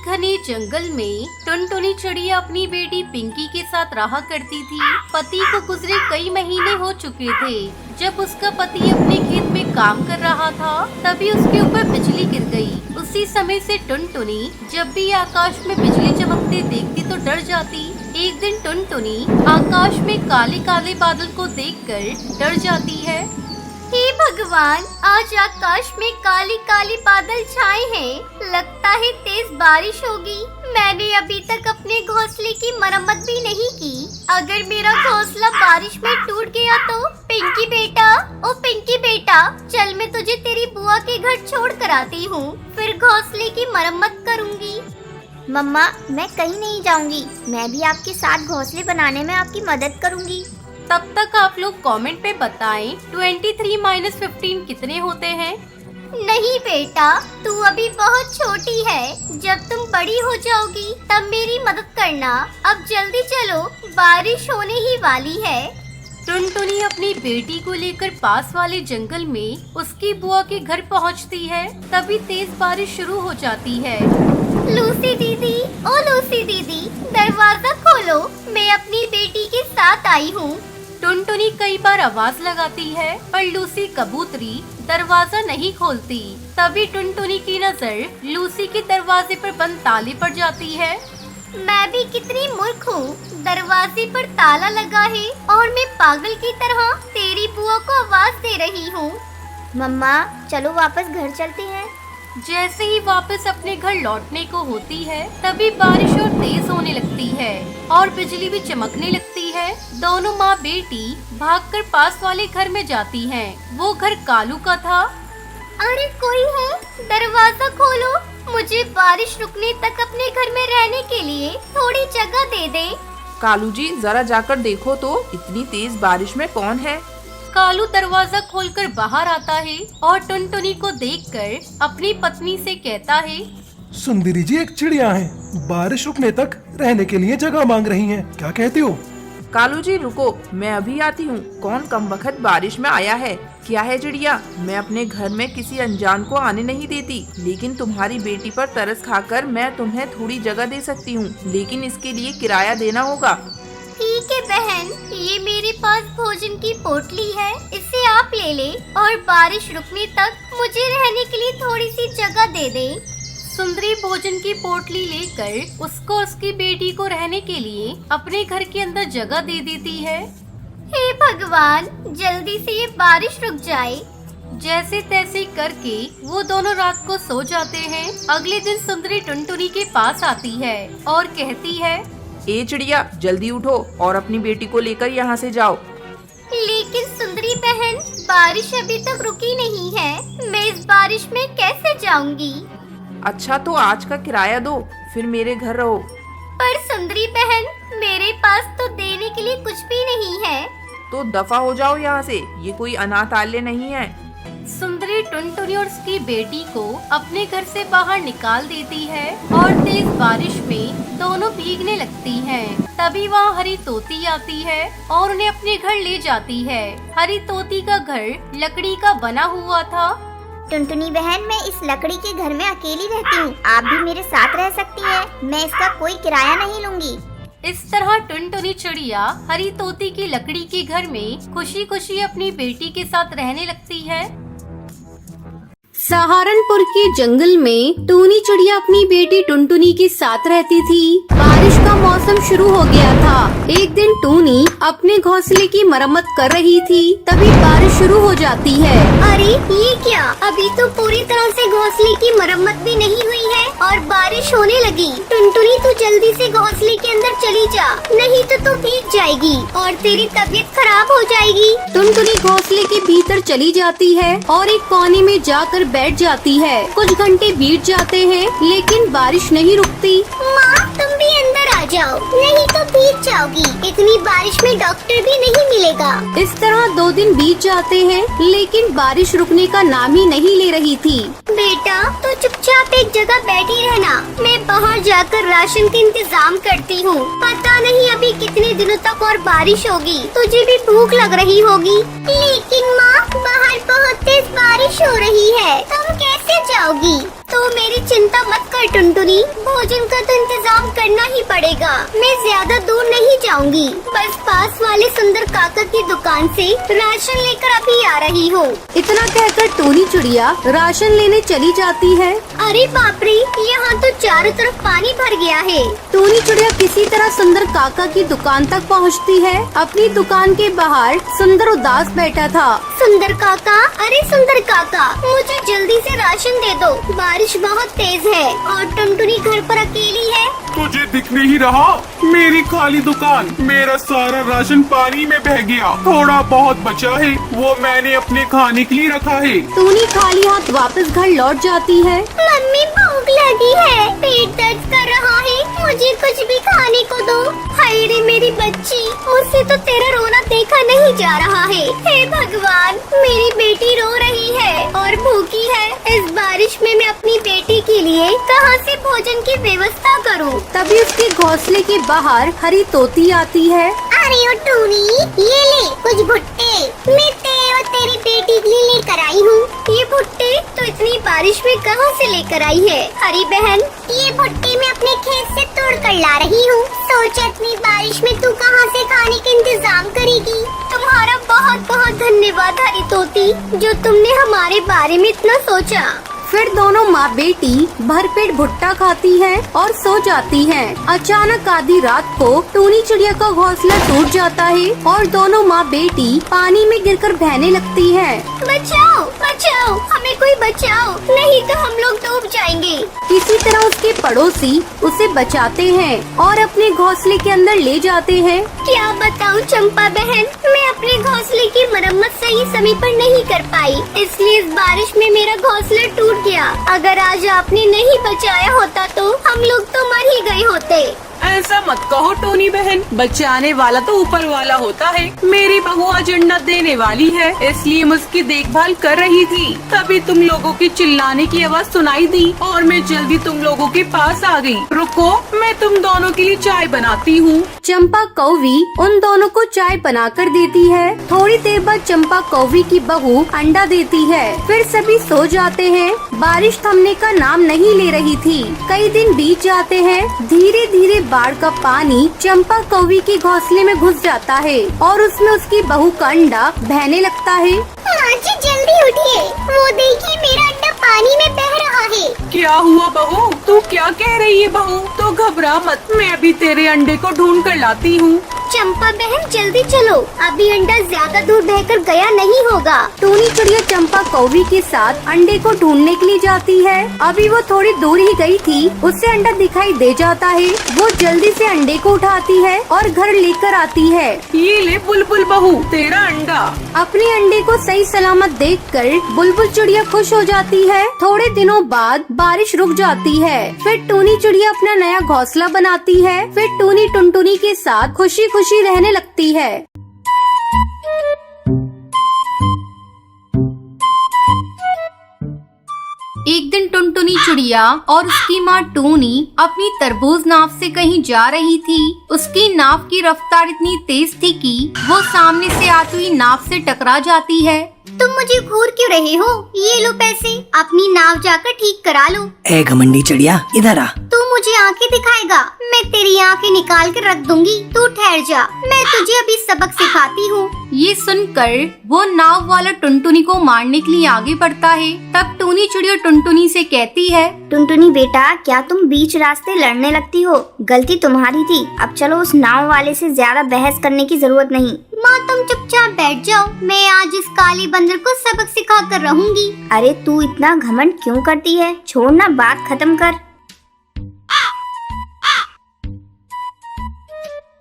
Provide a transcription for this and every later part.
घने जंगल में टुनटुनी चिड़िया अपनी बेटी पिंकी के साथ रहा करती थी। पति को गुजरे कई महीने हो चुके थे। जब उसका पति अपने खेत में काम कर रहा था तभी उसके ऊपर बिजली गिर गई। उसी समय से टुनटुनी जब भी आकाश में बिजली चमकते देखती तो डर जाती। एक दिन टुनटुनी आकाश में काले काले बादल को देखकर डर जाती है। हे भगवान, आज आकाश में काली काली बादल छाए हैं। लगता है तेज बारिश होगी। मैंने अभी तक अपने घोंसले की मरम्मत भी नहीं की। अगर मेरा घोंसला बारिश में टूट गया तो पिंकी बेटा, ओ पिंकी बेटा, चल मैं तुझे तेरी बुआ के घर छोड़ कर आती हूँ, फिर घोंसले की मरम्मत करूँगी। मम्मा, मैं कहीं नहीं जाऊंगी। मैं भी आपके साथ घोंसले बनाने में आपकी मदद करूंगी। तब तक आप लोग कमेंट पे बताएं 23 - 15 कितने होते हैं। नहीं बेटा, तू अभी बहुत छोटी है। जब तुम बड़ी हो जाओगी तब मेरी मदद करना। अब जल्दी चलो, बारिश होने ही वाली है। टुनटुनी अपनी बेटी को लेकर पास वाले जंगल में उसकी बुआ के घर पहुंचती है। तभी तेज बारिश शुरू हो जाती है। लूसी दीदी, ओ लूसी दीदी, दरवाजा खोलो, मैं अपनी बेटी के साथ आई हूँ। टुनटुनी कई बार आवाज लगाती है पर लूसी कबूतरी दरवाजा नहीं खोलती। तभी टुनटुनी की नजर लूसी के दरवाजे पर बंद ताले पर जाती है। मैं भी कितनी मूर्ख हूँ, दरवाजे पर ताला लगा है और मैं पागल की तरह तेरी बुआ को आवाज दे रही हूँ। मम्मा, चलो वापस घर चलते हैं। जैसे ही वापस अपने घर लौटने को होती है तभी बारिश और तेज होने लगती है और बिजली भी चमकने लगती है। दोनों माँ बेटी भागकर पास वाले घर में जाती हैं। वो घर कालू का था। अरे कोई है, दरवाजा खोलो, मुझे बारिश रुकने तक अपने घर में रहने के लिए थोड़ी जगह दे दे। कालू जी, जरा जाकर देखो तो इतनी तेज बारिश में कौन है। कालू दरवाजा खोलकर बाहर आता है और टुनटुनी को देखकर अपनी पत्नी से कहता है, सुंदरी जी एक चिड़िया है, बारिश रुकने तक रहने के लिए जगह मांग रही हैं। क्या कहते हो? कालू जी रुको, मैं अभी आती हूँ। कौन कमबख्त बारिश में आया है? क्या है चिड़िया? मैं अपने घर में किसी अनजान को आने नहीं देती, लेकिन तुम्हारी बेटी पर तरस खाकर मैं तुम्हें थोड़ी जगह दे सकती हूँ, लेकिन इसके लिए किराया देना होगा। ठीक है बहन, ये मेरे पास भोजन की पोटली है, इसे आप ले ले और बारिश रुकने तक मुझे रहने के लिए थोड़ी सी जगह दे दे। सुंदरी भोजन की पोटली लेकर उसको उसकी बेटी को रहने के लिए अपने घर के अंदर जगह दे देती है। हे भगवान, जल्दी से ये बारिश रुक जाए। जैसे तैसे करके वो दोनों रात को सो जाते हैं। अगले दिन सुंदरी टुनटुनी के पास आती है और कहती है, ए चिड़िया, जल्दी उठो और अपनी बेटी को लेकर यहाँ से जाओ। लेकिन सुंदरी बहन, बारिश अभी तक रुकी नहीं है, मैं इस बारिश में कैसे जाऊंगी? अच्छा तो आज का किराया दो, फिर मेरे घर रहो। पर सुंदरी बहन, मेरे पास तो देने के लिए कुछ भी नहीं है। तो दफा हो जाओ यहाँ से, ये कोई अनाथालय नहीं है। सुंदरी टुनटुनी और उसकी बेटी को अपने घर से बाहर निकाल देती है और तेज बारिश में दोनों भीगने लगती हैं। तभी वहाँ हरी तोती आती है और उन्हें अपने घर ले जाती है। हरी तोती का घर लकड़ी का बना हुआ था। टुनटुनी बहन, मैं इस लकड़ी के घर में अकेली रहती हूँ, आप भी मेरे साथ रह सकती हैं। मैं इसका कोई किराया नहीं लूंगी। इस तरह टुनटुनी चिड़िया हरी तोती की लकड़ी के घर में खुशी खुशी अपनी बेटी के साथ रहने लगती है। सहारनपुर के जंगल में टूनी चिड़िया अपनी बेटी टुनटुनी के साथ रहती थी। बारिश का मौसम शुरू हो गया था। एक दिन टूनी अपने घोंसले की मरम्मत कर रही थी, तभी बारिश शुरू हो जाती है। अरे ये क्या, अभी तो पूरी तरह से घोंसले की मरम्मत भी नहीं हुई है और बारिश होने लगी। टुनटुनी तू जल्दी से घोंसले के अंदर चली जा, नहीं तो तू भीग जाएगी और तेरी तबीयत खराब हो जाएगी। टुनटुनी घोंसले के भीतर चली जाती है और एक कोने में जाकर बैठ जाती है। कुछ घंटे बीत जाते हैं लेकिन बारिश नहीं रुकती। माँ, तुम भी अंदर आ जाओ, नहीं तो भीग जाओगी। इतनी बारिश में डॉक्टर भी नहीं मिलेगा। इस तरह 2 दिन बीत जाते हैं लेकिन बारिश रुकने का नाम ही नहीं ले रही थी। बेटा, तो चुपचाप एक जगह बैठी रहना, मैं बाहर जाकर राशन का इंतजाम करती हूँ। पता नहीं अभी कितने दिनों तक और बारिश होगी, तुझे भी भूख लग रही होगी। लेकिन माँ, बाहर बाहर बहुत तेज बारिश हो रही है, तुम कैसे जाओगी? तो मेरी चिंता मत कर टुनटुनी, भोजन का तो इंतजाम करना ही पड़ेगा। मैं ज्यादा दूर नहीं जाऊंगी, बस पास वाले सुंदर काका की दुकान से राशन लेकर अभी आ रही हूँ। इतना कहकर टोनी चिड़िया राशन लेने चली जाती है। अरे बाप रे, यहाँ तो चारों तरफ पानी भर गया है। टोनी चिड़िया किसी तरह सुंदर काका की दुकान तक पहुँचती है। अपनी दुकान के बाहर सुंदर उदास बैठा था। सुंदर काका, अरे सुंदर काका, मुझे जल्दी से राशन दे दो, बारिश बहुत तेज है और टुनटुनी घर पर अकेली है। तुझे दिख नहीं रहा? मेरी खाली दुकान, मेरा सारा राशन पानी में बह गया। थोड़ा बहुत बचा है, वो मैंने अपने खाने के लिए रखा है। टोनी खाली हाथ वापस घर लौट जाती है। मम्मी भूख लगी है, पेट दर्द कर रहा है, मुझे कुछ भी खाने को दो। हाय रे मेरी बच्ची, मुझसे तो तेरा रोना देखा नहीं जा रहा है। हे भगवान, मेरी बेटी रो रही है और भूखी है। इस बारिश में मैं अपनी बेटी के लिए कहां से भोजन की व्यवस्था करूं? तभी उसके घोंसले के बाहर हरी तोती आती है। अरे ओ टूनी, ये ले कुछ भुट्टे, मैं तेरे और तेरी बेटी के लिए लेकर आई हूँ। ये भुट्टे तो इतनी बारिश में कहाँ से लेकर आई है? हरी बहन, ये भुट्टे मैं अपने खेत से तोड़ कर ला रही हूँ। सोच इतनी बारिश में तू कहाँ से खाने का इंतजाम करेगी? तुम्हारा बहुत बहुत धन्यवाद हरी तोती, जो तुमने हमारे बारे में इतना सोचा। फिर दोनों माँ बेटी भरपेट भुट्टा खाती है और सो जाती है। अचानक आधी रात को टोनी चिड़िया का घोंसला टूट जाता है और दोनों माँ बेटी पानी में गिरकर बहने लगती है। बचाओ बचाओ, हमें कोई बचाओ, नहीं तो हम लोग डूब जाएंगे। किसी तरह उसके पड़ोसी उसे बचाते हैं और अपने घोंसले के अंदर ले जाते हैं। क्या बताऊं चंपा बहन, मैं अपने घोंसले की मरम्मत सही समय पर नहीं कर पाई, इसलिए इस बारिश में मेरा घोंसला टूट गया। अगर आज आपने नहीं बचाया होता तो हम लोग तो मर ही गए होते। ऐसा मत कहो टोनी बहन, बचाने वाला तो ऊपर वाला होता है। मेरी बहू आज अंडा देने वाली है, इसलिए मैं उसकी देखभाल कर रही थी। तभी तुम लोगों की चिल्लाने की आवाज सुनाई दी और मैं जल्दी तुम लोगों के पास आ गई। रुको, मैं तुम दोनों के लिए चाय बनाती हूँ। चंपा कौवी उन दोनों को चाय बनाकर देती है। थोड़ी देर बाद चंपा कौवी की बहू अंडा देती है। फिर सभी सो जाते हैं। बारिश थमने का नाम नहीं ले रही थी। कई दिन बीत जाते हैं। धीरे धीरे बाढ़ का पानी चंपा कौवी के घोंसले में घुस जाता है और उसमें उसकी बहू का अंडा बहने लगता है। जी जल्दी उठिए, वो देखिए मेरा अंडा पानी में बह रहा है। क्या हुआ बहू? तू क्या कह रही है बहू? तो घबरा मत, मैं अभी तेरे अंडे को ढूंढ कर लाती हूँ। चंपा बहन जल्दी चलो, अभी अंडा ज्यादा दूर बहकर गया नहीं होगा। टोनी चिड़िया चंपा कौवी के साथ अंडे को ढूंढने के लिए जाती है। अभी वो थोड़ी दूर ही गई थी, उससे अंडा दिखाई दे जाता है। वो जल्दी से अंडे को उठाती है और घर लेकर आती है। ये ले बुलबुल बहू, तेरा अंडा। अपने अंडे को सही सलामत देखकर बुलबुल चिड़िया खुश हो जाती है। थोड़े दिनों बाद बारिश रुक जाती है। फिर टोनी चिड़िया अपना नया घोंसला बनाती है। फिर टोनी टुनटुनी के साथ खुशी खुशी रहने लगती है। एक दिन टुनटुनी चिड़िया और उसकी माँ टूनी अपनी तरबूज नाव से कहीं जा रही थी। उसकी नाव की रफ्तार इतनी तेज थी कि वो सामने से आती हुई नाव से टकरा जाती है। तुम मुझे घूर क्यों रहे हो? ये लो पैसे, अपनी नाव जाकर ठीक करा लो। ए घमंडी चिड़िया, इधर आ। तू मुझे आंखें दिखाएगा, मैं तेरी आंखें निकाल कर रख दूंगी। तू ठहर जा, मैं तुझे अभी सबक सिखाती हूँ। ये सुनकर वो नाव वाला टुनटुनी को मारने के लिए आगे बढ़ता है। तब टूनी चिड़िया टुनटुनी से कहती है, टुनटुनी बेटा, क्या तुम बीच रास्ते लड़ने लगती हो? गलती तुम्हारी थी। अब चलो, उस नाव वाले से ज्यादा बहस करने की जरूरत नहीं। माँ तुम चुपचाप बैठ जाओ, मैं आज इस काले बंदर को सबक सिखा कर रहूंगी। अरे तू इतना घमंड क्यों करती है? छोड़ ना, बात खत्म कर।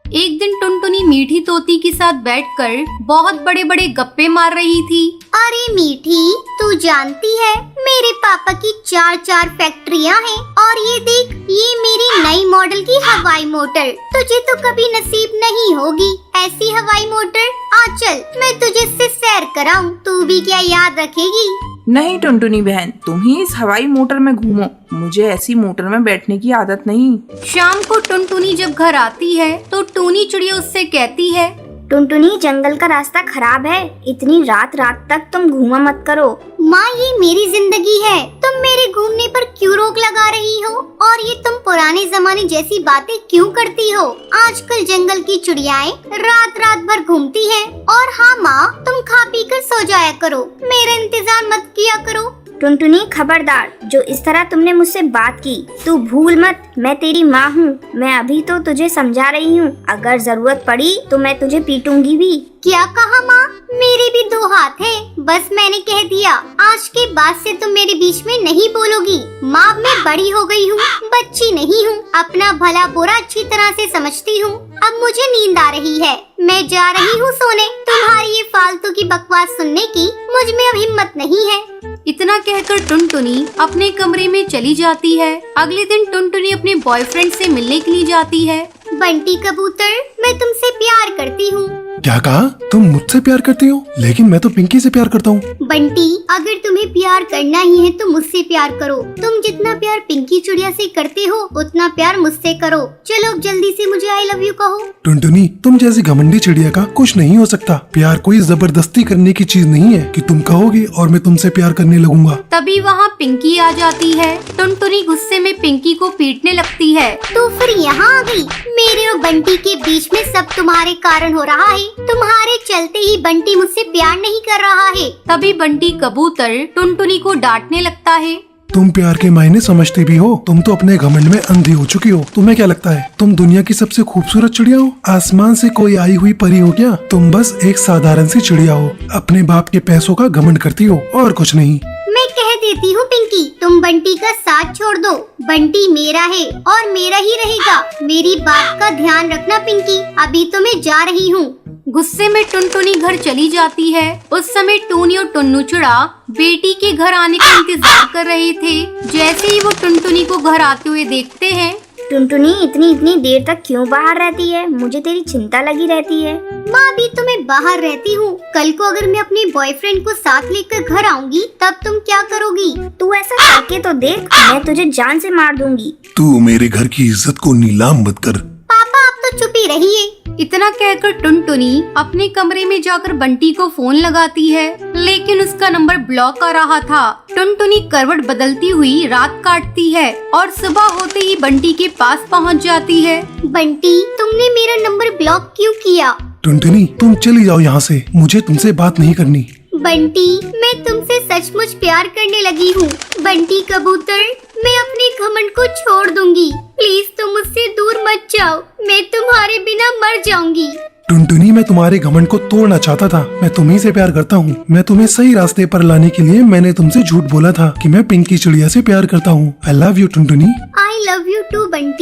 एक दिन टुनटुनी मीठी तोती के साथ बैठकर बहुत बड़े बड़े गप्पे मार रही थी। अरे मीठी, तू जानती है मेरे पापा की 4 फैक्ट्रियाँ हैं और ये देख, ये मेरी नई मॉडल की हवाई मोटर। तुझे तो कभी नसीब नहीं होगी ऐसी हवाई मोटर। आ चल, मैं तुझे इससे सैर कराऊं, तू भी क्या याद रखेगी? नहीं टुनटुनी बहन, तुम ही इस हवाई मोटर में घूमो, मुझे ऐसी मोटर में बैठने की आदत नहीं। शाम को टुनटुनी जब घर आती है तो टूनी चिड़िया उससे कहती है, टुनटुनी, जंगल का रास्ता खराब है, इतनी रात रात तक तुम घूमा मत करो। माँ, ये मेरी जिंदगी है, तुम मेरे घूमने पर क्यों रोक लगा रही हो? और ये तुम पुराने जमाने जैसी बातें क्यों करती हो? आजकल जंगल की चिड़ियाएं रात रात भर घूमती हैं। और हाँ माँ, तुम खा पी कर सो जाया करो, मेरा इंतजार मत किया करो। टुनटुनी, खबरदार, जो इस तरह तुमने मुझसे बात की, तू भूल मत, मैं तेरी माँ हूँ। मैं अभी तो तुझे समझा रही हूँ, अगर जरूरत पड़ी तो मैं तुझे पीटूंगी भी। क्या कहा माँ? मेरे भी 2 हाथ हैं, बस मैंने कह दिया। आज के बाद से तुम मेरे बीच में नहीं बोलोगी। माँ, मैं बड़ी हो गई हूँ, बच्ची नहीं हूँ। अपना भला बुरा अच्छी तरह से समझती हूँ। अब मुझे नींद आ रही है, मैं जा रही हूँ सोने। तुम्हारी ये फालतू की बकवास सुनने की मुझ में अब हिम्मत नहीं है। इतना कहकर टुनटुनी अपने कमरे में चली जाती है। अगले दिन टुनटुनी अपने बॉयफ्रेंड से मिलने के लिए जाती है। बंटी कबूतर, मैं तुमसे प्यार करती हूँ। क्या कहा? तुम मुझसे प्यार करती हो? लेकिन मैं तो पिंकी से प्यार करता हूँ। बंटी, अगर तुम्हें प्यार करना ही है तो मुझसे प्यार करो। तुम जितना प्यार पिंकी चिड़िया से करते हो उतना प्यार मुझसे करो। चलो जल्दी से मुझे आई लव यू कहो। टुनटुनी, तुम जैसी घमंडी चिड़िया का कुछ नहीं हो सकता। प्यार कोई जबरदस्ती करने की चीज नहीं है कि तुम कहोगे और मैं तुमसे प्यार करने लगूंगा। तभी वहाँ पिंकी आ जाती है। टुनटुनी गुस्से में पिंकी को पीटने लगती है। तो फिर यहाँ आ गई। मेरे और बंटी के बीच में सब तुम्हारे कारण हो रहा है। तुम्हारे चलते ही बंटी मुझसे प्यार नहीं कर रहा है। तभी बंटी कबूतर टुनटुनी को डांटने लगता है। तुम प्यार के मायने समझती भी हो? तुम तो अपने घमंड में अंधी हो चुकी हो। तुम्हें क्या लगता है तुम दुनिया की सबसे खूबसूरत चिड़िया हो? आसमान से कोई आई हुई परी हो क्या? तुम बस एक साधारण सी चिड़िया हो, अपने बाप के पैसों का घमंड करती हो और कुछ नहीं। मैं कह देती हूँ पिंकी, तुम बंटी का साथ छोड़ दो। बंटी मेरा है और मेरा ही रहेगा। मेरी बात का ध्यान रखना पिंकी। अभी तो मैं जा रही हूँ। गुस्से में टुनटुनी घर चली जाती है। उस समय टूनी और टुन्नू चिड़ा बेटी के घर आने का इंतजार कर रहे थे। जैसे ही वो टुनटुनी को घर आते हुए देखते हैं। टुनटुनी, इतनी देर तक क्यों बाहर रहती है? मुझे तेरी चिंता लगी रहती है। माँ, अभी तो मैं बाहर रहती हूँ। कल को अगर मैं अपने बॉयफ्रेंड को साथ लेकर घर आऊंगी तब तुम क्या करोगी? तू ऐसा करके तो देख, मैं तुझे जान से मार दूंगी। तू मेरे घर की इज्जत को नीलाम मत कर। पापा, आप तो चुप ही रहिए। इतना कहकर टुनटुनी अपने कमरे में जाकर बंटी को फोन लगाती है, लेकिन उसका नंबर ब्लॉक आ रहा था। टुनटुनी करवट बदलती हुई रात काटती है और सुबह होते ही बंटी के पास पहुंच जाती है। बंटी, तुमने मेरा नंबर ब्लॉक क्यों किया? टुनटुनी, तुम चली जाओ यहाँ से, मुझे तुमसे बात नहीं करनी। बंटी, मैं तुमसे सचमुच प्यार करने लगी हूँ। बंटी कबूतर, मैं अपने घमंड को छोड़ दूंगी। प्लीज तुम मुझसे दूर मत जाओ, मैं तुम्हारे बिना मर जाऊंगी। टुनटुनी, मैं तुम्हारे घमंड को तोड़ना चाहता था। मैं तुम्ही से प्यार करता हूँ। मैं तुम्हें सही रास्ते पर लाने के लिए मैंने तुमसे झूठ बोला था कि मैं पिंकी चिड़िया से प्यार करता हूँ। आई love you Tuntuni. I love you too Bunty.